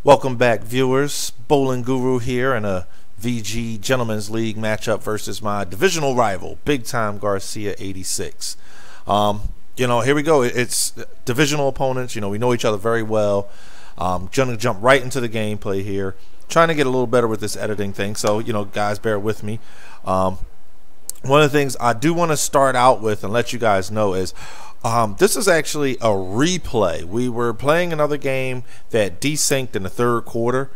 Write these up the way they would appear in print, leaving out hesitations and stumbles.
Welcome back, viewers. Bowling Guru here in a VG Gentlemen's League matchup versus my divisional rival, BigTimeGarcia86. Here we go. It's divisional opponents. We know each other very well. Gonna jump right into the gameplay here. Trying to get a little better with this editing thing, so guys, bear with me. One of the things I do want to start out with and let you guys know is this is actually a replay. We were playing another game that desynced in the third quarter.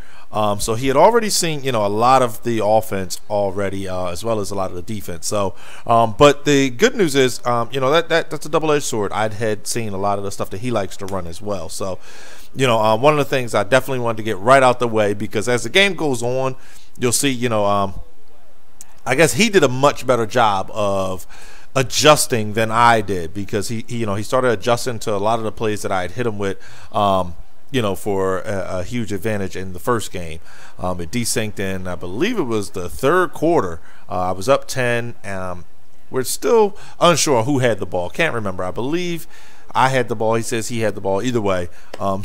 So he had already seen, a lot of the offense already, as well as a lot of the defense. So, but the good news is, that's a double-edged sword. I had seen a lot of the stuff that he likes to run as well. So, one of the things I definitely wanted to get right out the way, because as the game goes on, you'll see, I guess he did a much better job of adjusting than I did, because he started adjusting to a lot of the plays that I had hit him with, for a huge advantage in the first game. It desynced in, I believe it was the third quarter. I was up 10. We're still unsure who had the ball. Can't remember. I believe I had the ball. He says he had the ball. Either way. But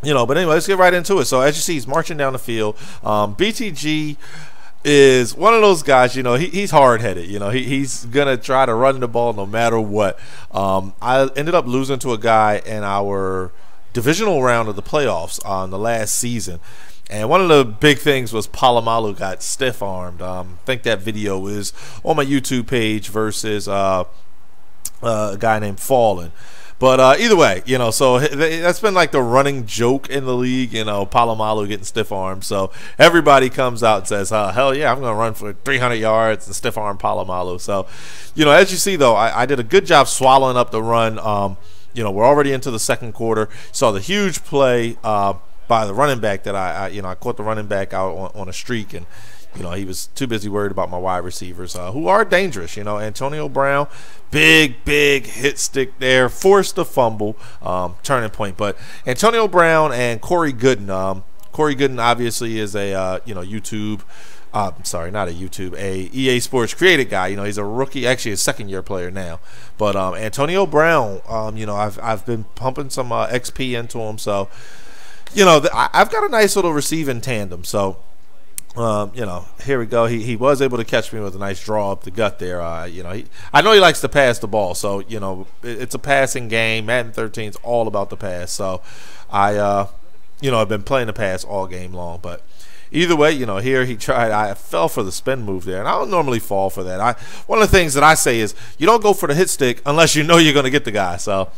anyway, let's get right into it. So as you see, he's marching down the field. BTG is one of those guys, he's hard-headed. He's gonna try to run the ball no matter what. I ended up losing to a guy in our divisional round of the playoffs on the last season, and one of the big things was Palomalu got stiff-armed. I think that video is on my YouTube page versus a guy named Fallen. But either way, so that's been like the running joke in the league, Palomalu getting stiff-armed. So everybody comes out and says, hell yeah, I'm going to run for 300 yards and stiff-arm Palomalu. So, as you see, though, I did a good job swallowing up the run. We're already into the second quarter. Saw the huge play by the running back that I caught the running back out on a streak, and he was too busy worried about my wide receivers, who are dangerous. Antonio Brown, big hit stick there, forced a fumble, turning point. But Antonio Brown and Corey Gooden. Corey Gooden obviously is a YouTube. Sorry, not a YouTube, a EA Sports created guy. He's a rookie, actually a second-year player now. But Antonio Brown, I've been pumping some XP into him, so I've got a nice little receiving tandem. So. Here we go. He was able to catch me with a nice draw up the gut there. I know he likes to pass the ball, so it's a passing game. Madden 13 is all about the pass. So I've been playing the pass all game long. But either way, here he tried. I fell for the spin move there, and I don't normally fall for that. One of the things that I say is you don't go for the hit stick unless you know you're going to get the guy. So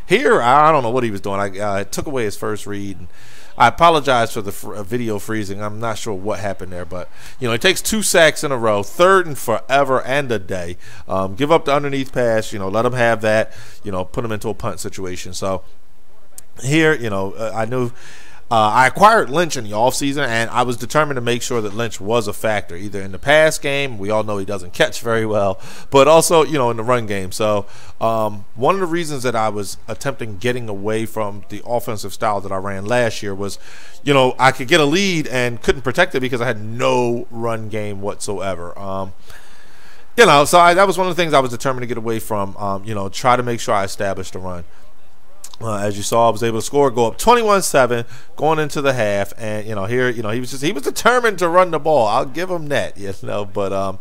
here, I don't know what he was doing. I took away his first read. And I apologize for the video freezing. I'm not sure what happened there, but he takes 2 sacks in a row, third and forever and a day. Give up the underneath pass, let him have that, put him into a punt situation. So here, I knew I acquired Lynch in the offseason, and I was determined to make sure that Lynch was a factor, either in the pass game. We all know he doesn't catch very well, but also, in the run game. So one of the reasons that I was attempting getting away from the offensive style that I ran last year was, I could get a lead and couldn't protect it because I had no run game whatsoever. So that was one of the things I was determined to get away from, try to make sure I established the run. As you saw, I was able to score, go up 21-7 going into the half, and here, he was determined to run the ball. I'll give him that, but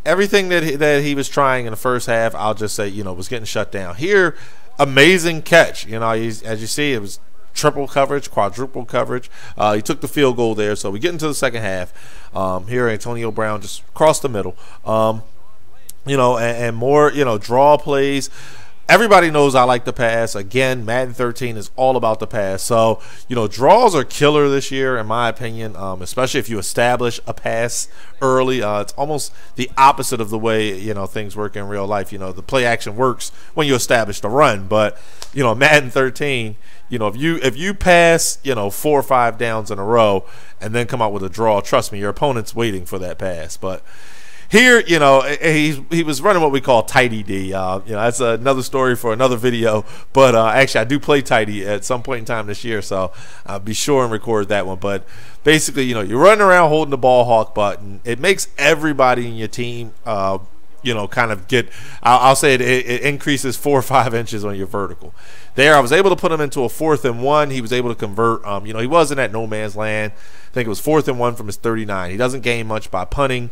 everything that he was trying in the first half, I'll just say, was getting shut down. Here, amazing catch. As you see, it was triple coverage, quadruple coverage. He took the field goal there, so we get into the second half. Here, Antonio Brown just crossed the middle. And more, draw plays. Everybody knows I like the pass. Again, Madden 13 is all about the pass. So, draws are killer this year, in my opinion, especially if you establish a pass early. It's almost the opposite of the way, things work in real life. The play action works when you establish the run. But, Madden 13, if you pass, 4 or 5 downs in a row and then come out with a draw, trust me, your opponent's waiting for that pass. But here, he was running what we call tighty D. That's another story for another video. But actually, I do play tighty at some point in time this year, so I'll be sure and record that one. But basically, you're running around holding the ball hawk button. It makes everybody in your team kind of get, I'll say it increases 4 or 5 inches on your vertical. There, I was able to put him into a 4th and 1. He was able to convert. He wasn't at no man's land. I think it was 4th and 1 from his 39. He doesn't gain much by punting.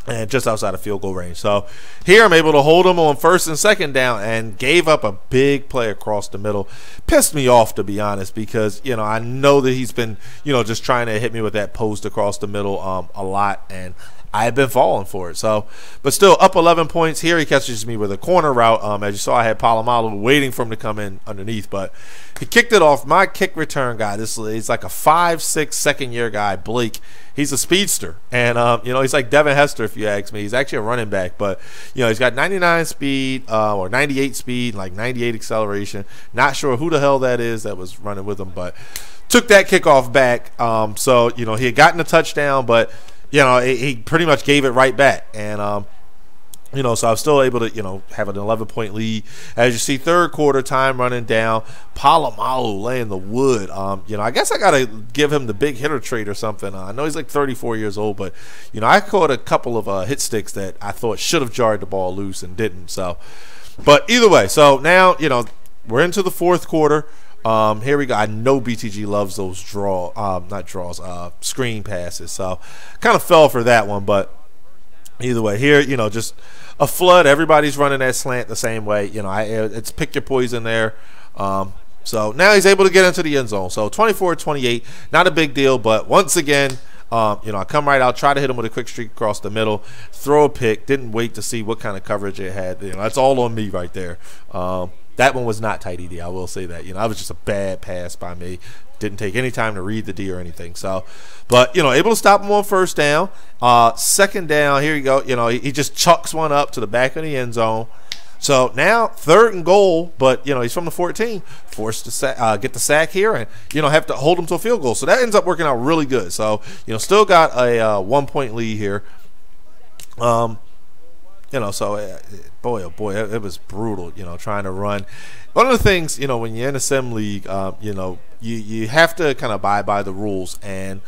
And just outside of field goal range. So here I'm able to hold him on 1st and 2nd down and gave up a big play across the middle. Pissed me off, to be honest, because, I know that he's been, just trying to hit me with that post across the middle a lot, and I have been falling for it. So, but still up 11 points. Here he catches me with a corner route. As you saw, I had Palomalu waiting for him to come in underneath, but he kicked it off. My kick return guy, he's like a 5'6" second-year guy, Blake. He's a speedster, and he's like Devin Hester, if you ask me. He's actually a running back, but he's got 99 speed or 98 speed, like 98 acceleration. Not sure who the hell that is that was running with him, but took that kickoff back. So he had gotten a touchdown, but he pretty much gave it right back, and so I was still able to, have an 11-point lead. As you see, 3rd quarter, time running down. Palomalu laying the wood. I guess I got to give him the big hitter trait or something. I know he's like 34 years old, but, I caught a couple of hit sticks that I thought should have jarred the ball loose and didn't. So, but either way, so now, we're into the 4th quarter. Here we go. I know BTG loves those screen passes. So, kind of fell for that one, but either way, here, just a flood. Everybody's running that slant the same way. It's pick your poison there. So now he's able to get into the end zone. So 24-28, not a big deal, but once again, I come right out, try to hit him with a quick streak across the middle, throw a pick, didn't wait to see what kind of coverage it had. That's all on me right there. That one was not tight ED, I will say that. That was just a bad pass by me. Didn't take any time to read the D or anything. So, but, able to stop him on 1st down. 2nd down, here you go. He just chucks one up to the back of the end zone. So now 3rd and goal, but, he's from the 14. Forced to get the sack here and, have to hold him to a field goal. So that ends up working out really good. So, still got a 1-point lead here. So boy, oh boy, it was brutal, trying to run. One of the things, when you're in a sim league, you have to kind of abide by the rules, and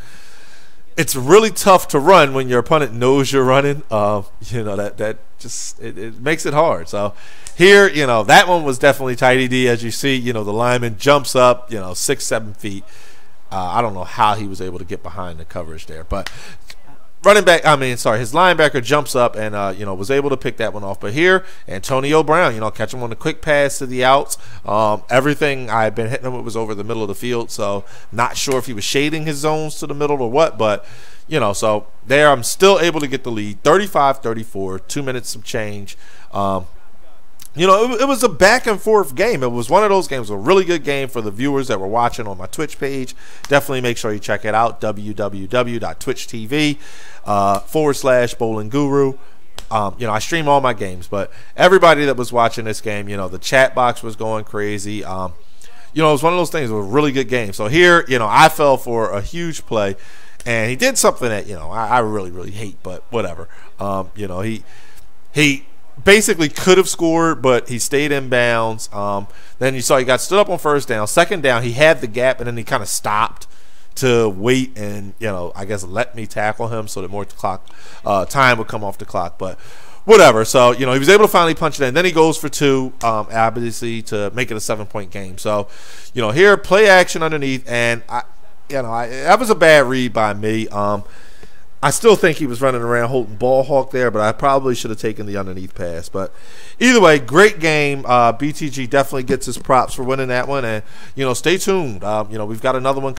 it's really tough to run when your opponent knows you're running. That just it makes it hard. So here, that one was definitely tight ED. As you see, the lineman jumps up, 6-7 feet. I don't know how he was able to get behind the coverage there, but his linebacker jumps up and, was able to pick that one off. But here, Antonio Brown, catch him on a quick pass to the outs. Everything I had been hitting him with was over the middle of the field, so not sure if he was shading his zones to the middle or what, but, so there I'm still able to get the lead, 35-34, 2 minutes of change. It was a back-and-forth game. It was one of those games, a really good game for the viewers that were watching on my Twitch page. Definitely make sure you check it out, www.twitch.tv/BowlingGuru. I stream all my games, but everybody that was watching this game, the chat box was going crazy. It was one of those things. It was a really good game. So here, I fell for a huge play, and he did something that, I really, really hate, but whatever. He basically could have scored, but he stayed in bounds. Then you saw he got stood up on 1st down. 2nd down, he had the gap, and then he kind of stopped to wait and, I guess let me tackle him so that more time would come off the clock. But whatever. So, he was able to finally punch it in. Then he goes for 2, obviously, to make it a 7-point game. So, here, play action underneath, and, that was a bad read by me. I still think he was running around holding ball hawk there, but I probably should have taken the underneath pass. But either way, great game. BTG definitely gets his props for winning that one. And, stay tuned. We've got another one